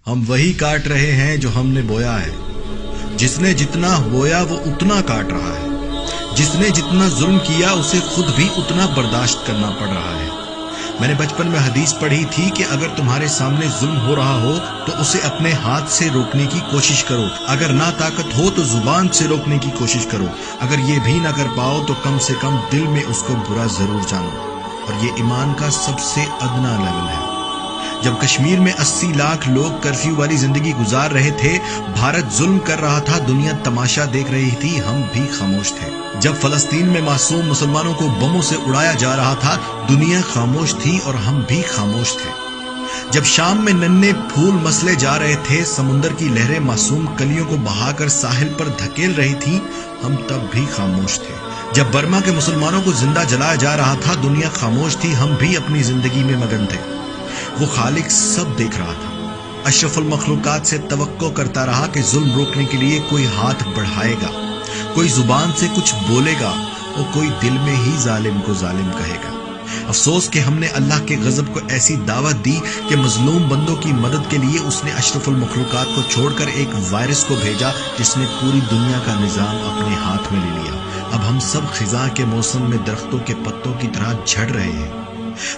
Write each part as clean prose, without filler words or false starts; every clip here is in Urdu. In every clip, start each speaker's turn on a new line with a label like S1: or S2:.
S1: ہم وہی کاٹ رہے ہیں جو ہم نے بویا ہے. جس نے جتنا بویا وہ اتنا کاٹ رہا ہے. جس نے جتنا ظلم کیا اسے خود بھی اتنا برداشت کرنا پڑ رہا ہے. میں نے بچپن میں حدیث پڑھی تھی کہ اگر تمہارے سامنے ظلم ہو رہا ہو تو اسے اپنے ہاتھ سے روکنے کی کوشش کرو. اگر نہ طاقت ہو تو زبان سے روکنے کی کوشش کرو. اگر یہ بھی نہ کر پاؤ تو کم سے کم دل میں اس کو برا ضرور جانو. اور یہ ایمان کا سب سے ادنا لیول ہے. جب کشمیر میں 80 لاکھ لوگ کرفیو والی زندگی گزار رہے تھے، بھارت ظلم کر رہا تھا، دنیا تماشا دیکھ رہی تھی، ہم بھی خاموش تھے. جب فلسطین میں معصوم مسلمانوں کو بموں سے اڑایا جا رہا تھا، دنیا خاموش تھی اور ہم بھی خاموش تھے. جب شام میں ننھے پھول مسلے جا رہے تھے، سمندر کی لہریں معصوم کلیوں کو بہا کر ساحل پر دھکیل رہی تھی، ہم تب بھی خاموش تھے. جب برما کے مسلمانوں کو زندہ جلایا جا رہا تھا، دنیا خاموش تھی، ہم بھی اپنی زندگی میں مگن تھے. وہ خالق سب دیکھ رہا تھا. اشرف المخلوقات سے توقع کرتا رہا کہ ظلم روکنے کے لیے کوئی ہاتھ بڑھائے گا، کوئی زبان سے کچھ بولے گا اور کوئی دل میں ہی ظالم کو ظالم کہے گا. افسوس کہ ہم نے اللہ کے غضب کو ایسی دعوت دی کہ مظلوم بندوں کی مدد کے لیے اس نے اشرف المخلوقات کو چھوڑ کر ایک وائرس کو بھیجا جس نے پوری دنیا کا نظام اپنے ہاتھ میں لے لیا. اب ہم سب خزاں کے موسم میں درختوں کے پتوں کی طرح جھڑ رہے ہیں.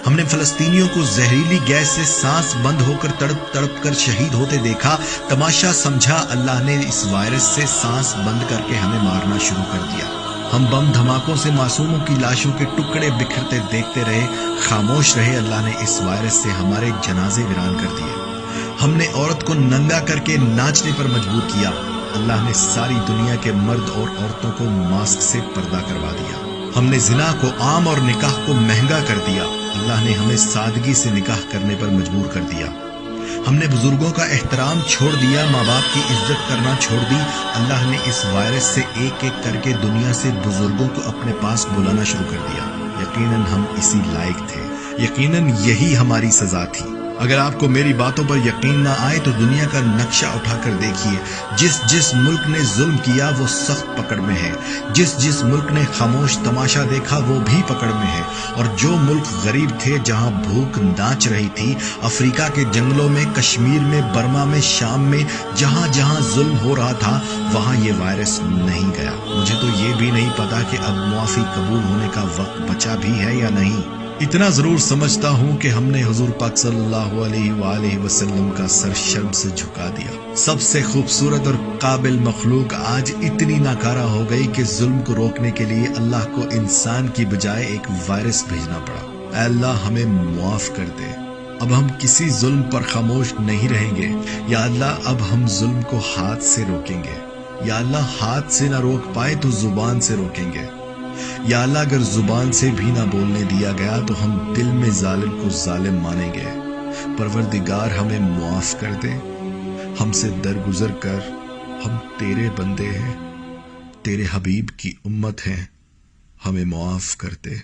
S1: ہم نے فلسطینیوں کو زہریلی گیس سے سانس بند ہو کر تڑپ تڑپ کر شہید ہوتے دیکھا. تماشا سمجھا، اللہ نے اس وائرس سے سانس بند کر کے ہمیں مارنا شروع کر دیا. ہم بم دھماکوں سے معصوموں کی لاشوں کے ٹکڑے بکھرتے دیکھتے رہے، خاموش رہے. اللہ نے اس وائرس سے ہمارے جنازے ویران کر دیے. ہم نے عورت کو ننگا کر کے ناچنے پر مجبور کیا. اللہ نے ساری دنیا کے مرد اور عورتوں کو ماسک سے پردہ کروا دیا. ہم نے زنا کو عام اور نکاح کو مہنگا کر دیا. اللہ نے ہمیں سادگی سے نکاح کرنے پر مجبور کر دیا. ہم نے بزرگوں کا احترام چھوڑ دیا، ماں باپ کی عزت کرنا چھوڑ دی. اللہ نے اس وائرس سے ایک ایک کر کے دنیا سے بزرگوں کو اپنے پاس بلانا شروع کر دیا. یقیناً ہم اسی لائق تھے، یقیناً یہی ہماری سزا تھی. اگر آپ کو میری باتوں پر یقین نہ آئے تو دنیا کا نقشہ اٹھا کر دیکھیے. جس ملک نے ظلم کیا وہ سخت پکڑ میں ہے. جس ملک نے خاموش تماشا دیکھا وہ بھی پکڑ میں ہے. اور جو ملک غریب تھے، جہاں بھوک ناچ رہی تھی، افریقہ کے جنگلوں میں، کشمیر میں، برما میں، شام میں، جہاں جہاں ظلم ہو رہا تھا وہاں یہ وائرس نہیں گیا. مجھے تو یہ بھی نہیں پتا کہ اب معافی قبول ہونے کا وقت بچا بھی ہے یا نہیں. اتنا ضرور سمجھتا ہوں کہ ہم نے حضور پاک صلی اللہ علیہ وآلہ وسلم کا سر شرم سے جھکا دیا. سب سے خوبصورت اور قابل مخلوق آج اتنی ناکارہ ہو گئی کہ ظلم کو روکنے کے لیے اللہ کو انسان کی بجائے ایک وائرس بھیجنا پڑا. اے اللہ ہمیں معاف کر دے. اب ہم کسی ظلم پر خاموش نہیں رہیں گے. یا اللہ اب ہم ظلم کو ہاتھ سے روکیں گے. یا اللہ ہاتھ سے نہ روک پائے تو زبان سے روکیں گے. یا اللہ اگر زبان سے بھی نہ بولنے دیا گیا تو ہم دل میں ظالم کو ظالم مانیں گے. پروردگار ہمیں معاف کر دے. ہم سے درگزر کر. ہم تیرے بندے ہیں، تیرے حبیب کی امت ہیں. ہمیں معاف کر دے.